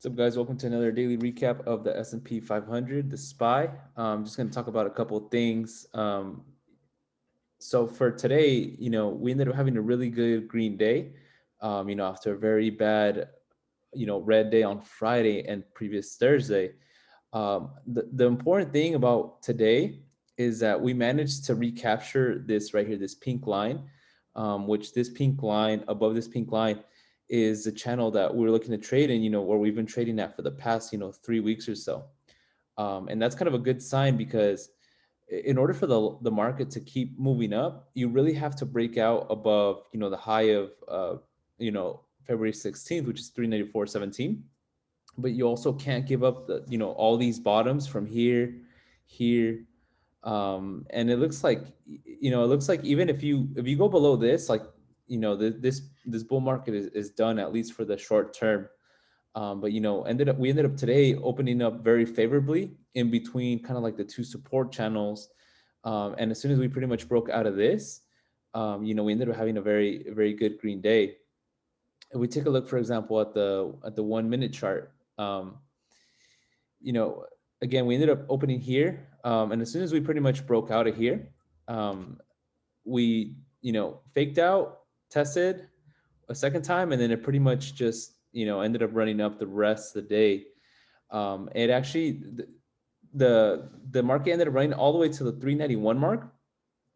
What's up, guys? Welcome to another daily recap of the S&P 500, the SPY. I'm just going to talk about a couple of things. So for today, we ended up having a really good green day, after a very bad, red day on Friday and previous Thursday. The important thing about today is that we managed to recapture this right here, this pink line, which this pink line, above this pink line, is the channel that we're looking to trade in, where we've been trading at for the past, 3 weeks or so. And that's kind of a good sign because in order for the market to keep moving up, you really have to break out above, the high of, February 16th, which is 394.17. But you also can't give up all these bottoms from here, and it looks like even if you go below this, like, this bull market is done, at least for the short term. But we ended up today opening up very favorably in between kind of like the two support channels. And as soon as we pretty much broke out of this, we ended up having a very, very good green day. If we take a look, for example, at the 1 minute chart, you know, again, we ended up opening here. And as soon as we pretty much broke out of here, we, faked out, tested a second time, and then it pretty much just, ended up running up the rest of the day. It actually, the market ended up running all the way to the 391 mark,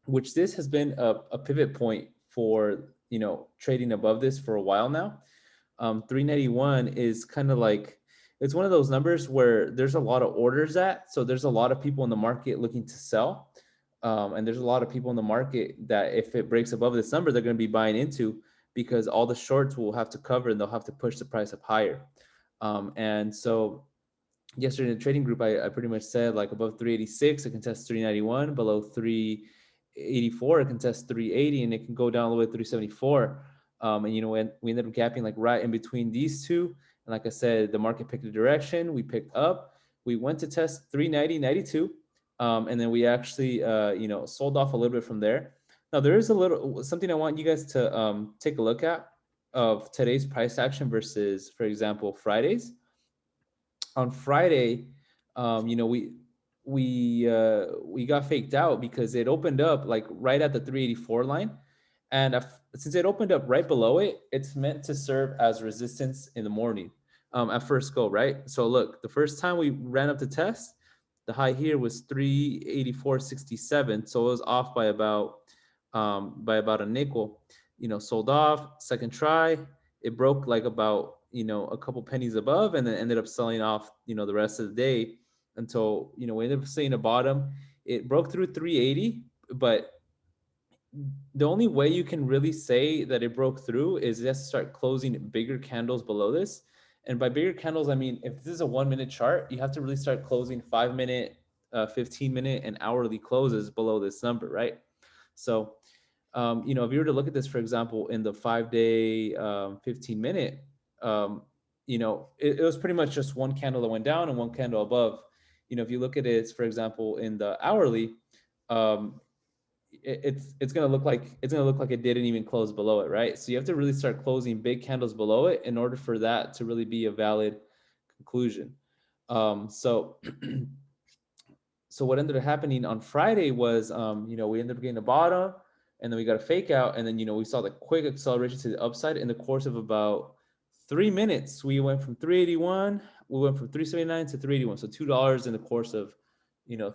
which this has been a pivot point for, trading above this for a while now. 391 is kind of like, it's one of those numbers where there's a lot of orders at. So there's a lot of people in the market looking to sell. And there's a lot of people in the market that if it breaks above this number, they're going to be buying into, because all the shorts will have to cover and they'll have to push the price up higher. And so yesterday in the trading group, I pretty much said, like, above 386, it can test 391, below 384, it can test 380, and it can go down all the way to 374. And we ended up gapping like right in between these two. And like I said, the market picked a direction. We picked up. We went to test 390.92, and then we actually sold off a little bit from there. Now there is a little something I want you guys to take a look at of today's price action versus, for example, Friday's. On Friday, we got faked out because it opened up like right at the 384 line, and since it opened up right below it, it's meant to serve as resistance in the morning, at first go, right? So look, the first time we ran up the test, the high here was 384.67, so it was off by about a nickel. Sold off. Second try, it broke like about a couple pennies above, and then ended up selling off the rest of the day until we ended up seeing a bottom. It broke through 380, but the only way you can really say that it broke through is just start closing bigger candles below this. And by bigger candles, I mean, if this is a 1 minute chart, you have to really start closing 5 minute, 15 minute, and hourly closes below this number, right? So if you were to look at this, for example, in the 5 day, 15 minute, it was pretty much just one candle that went down and one candle above. If you look at it, for example, in the hourly, um, it's gonna look like it didn't even close below it, right? So you have to really start closing big candles below it in order for that to really be a valid conclusion. So so what ended up happening on Friday was, we ended up getting the bottom, and then we got a fake out, and then we saw the quick acceleration to the upside in the course of about 3 minutes. We went from 381, we went from 379 to 381. So $2 in the course of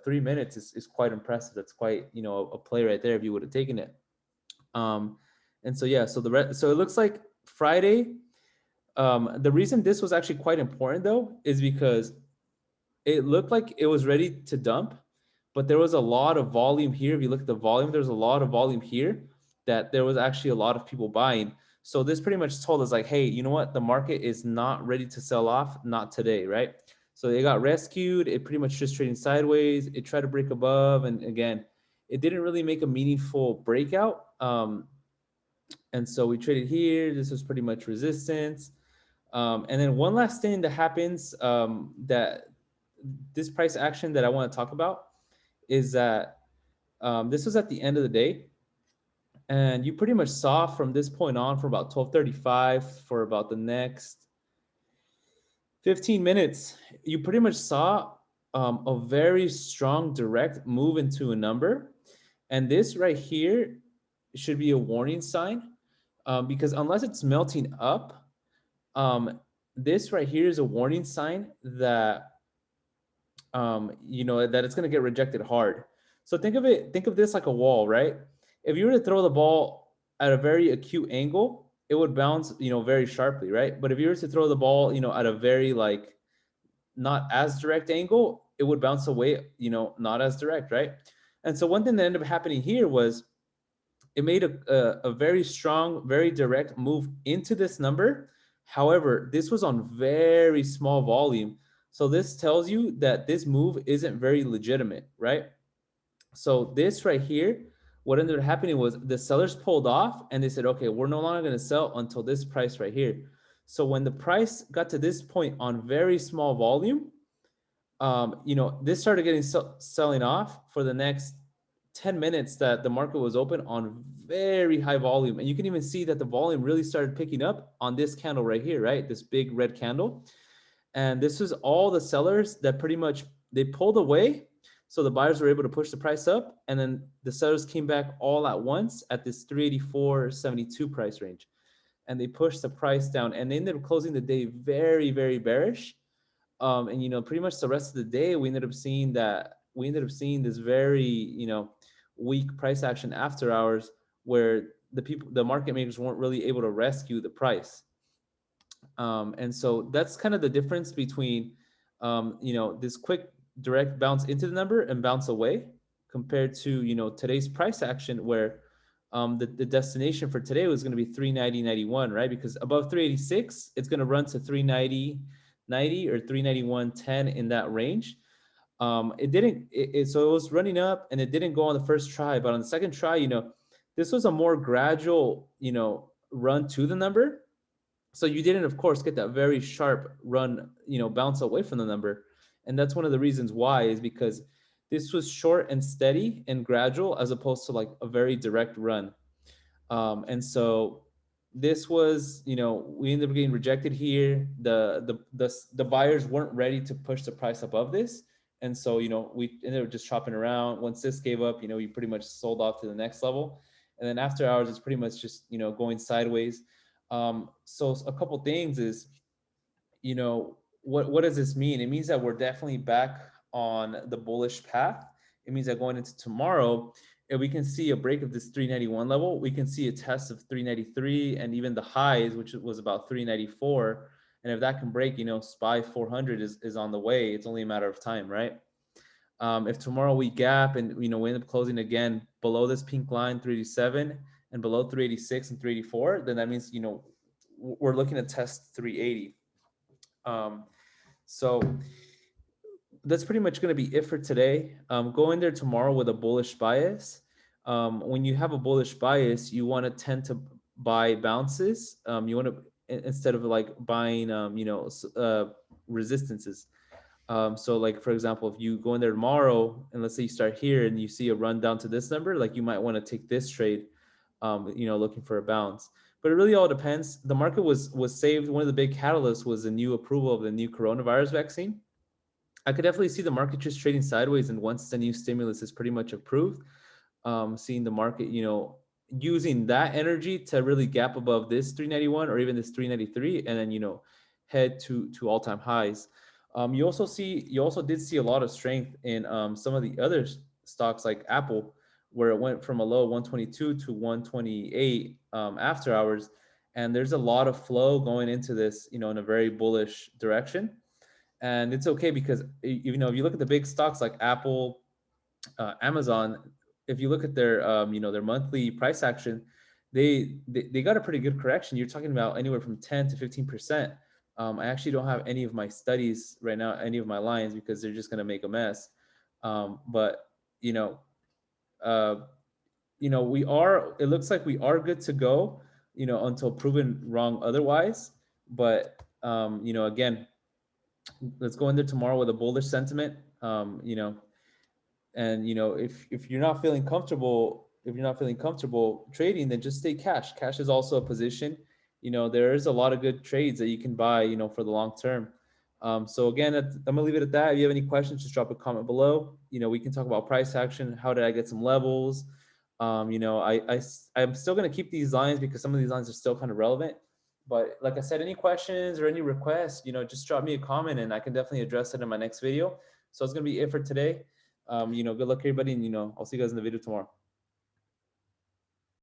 3 minutes is quite impressive. That's quite a play right there if you would have taken it. And so yeah, so it looks like Friday. The reason this was actually quite important though is because it looked like it was ready to dump, but there was a lot of volume here. If you look at the volume, there's a lot of volume here that there was actually a lot of people buying. So this pretty much told us like, hey, you know what? The market is not ready to sell off, not today, right? So it got rescued. It pretty much just trading sideways. It tried to break above, and again, it didn't really make a meaningful breakout. And so we traded here. This was pretty much resistance. And then one last thing that happens, that this price action that I want to talk about is that this was at the end of the day, and you pretty much saw from this point on for about 12:35 for about the next 15 minutes, you pretty much saw a very strong direct move into a number. And this right here should be a warning sign, because unless it's melting up, um, this right here is a warning sign that that it's going to get rejected hard. So think of this like a wall, right? If you were to throw the ball at a very acute angle, it would bounce, very sharply, right? But if you were to throw the ball, at a very like not as direct angle, it would bounce away, not as direct, right? And so one thing that ended up happening here was it made a very strong, very direct move into this number. However, this was on very small volume. So this tells you that this move isn't very legitimate, right? So this right here, what ended up happening was the sellers pulled off and they said, okay, we're no longer going to sell until this price right here. So when the price got to this point on very small volume, this started getting selling off for the next 10 minutes that the market was open on very high volume. And you can even see that the volume really started picking up on this candle right here, right? This big red candle. And this was all the sellers that pretty much they pulled away. So the buyers were able to push the price up. And then the sellers came back all at once at this 384.72 price range. And they pushed the price down and they ended up closing the day very, very bearish. And pretty much the rest of the day we ended up seeing this very weak price action after hours, where the market makers weren't really able to rescue the price. And so that's kind of the difference between this quick direct bounce into the number and bounce away, compared to today's price action, where the destination for today was going to be 390.91, right? Because above 386, it's going to run to 390.90 or 391.10 in that range. It didn't, so it was running up and it didn't go on the first try, but on the second try, this was a more gradual, run to the number. So you didn't, of course, get that very sharp run, bounce away from the number. And that's one of the reasons why, is because this was short and steady and gradual, as opposed to like a very direct run. And so this was, we ended up getting rejected here. The buyers weren't ready to push the price above this. And so, we ended up just chopping around. Once this gave up, we pretty much sold off to the next level. And then after hours, it's pretty much just, going sideways. So a couple things is, what does this mean? It means that we're definitely back on the bullish path. It means that going into tomorrow, if we can see a break of this 391 level, we can see a test of 393 and even the highs, which was about 394. And if that can break, SPY 400 is on the way. It's only a matter of time, right? If tomorrow we gap and we end up closing again below this pink line 387 and below 386 and 384, then that means we're looking to test 380. So that's pretty much going to be it for today. Go in there tomorrow with a bullish bias. When you have a bullish bias, you want to tend to buy bounces. You want to, instead of like buying resistances. So like, for example, if you go in there tomorrow and let's say you start here and you see a run down to this number, like you might want to take this trade, looking for a bounce. But it really all depends. The market was saved. One of the big catalysts was the new approval of the new coronavirus vaccine. I could definitely see the market just trading sideways, and once the new stimulus is pretty much approved, seeing the market, using that energy to really gap above this 391 or even this 393, and then head to all-time highs. You also did see a lot of strength in some of the other stocks like Apple, where it went from a low 122 to 128 after hours, and there's a lot of flow going into this, in a very bullish direction. And it's okay because if you look at the big stocks like Apple, Amazon, if you look at their their monthly price action, they got a pretty good correction. You're talking about anywhere from 10 to 15%. I actually don't have any of my studies right now, any of my lines, because they're just going to make a mess. But it looks like we are good to go, until proven wrong otherwise. But again, let's go in there tomorrow with a bullish sentiment. And if you're not feeling comfortable, trading, then just stay cash. Cash is also a position. There is a lot of good trades that you can buy, for the long term. So again, I'm gonna leave it at that. If you have any questions, just drop a comment below. We can talk about price action. How did I get some levels? I'm still gonna keep these lines because some of these lines are still kind of relevant. But like I said, any questions or any requests, just drop me a comment and I can definitely address it in my next video. So it's gonna be it for today. Good luck everybody, and I'll see you guys in the video tomorrow.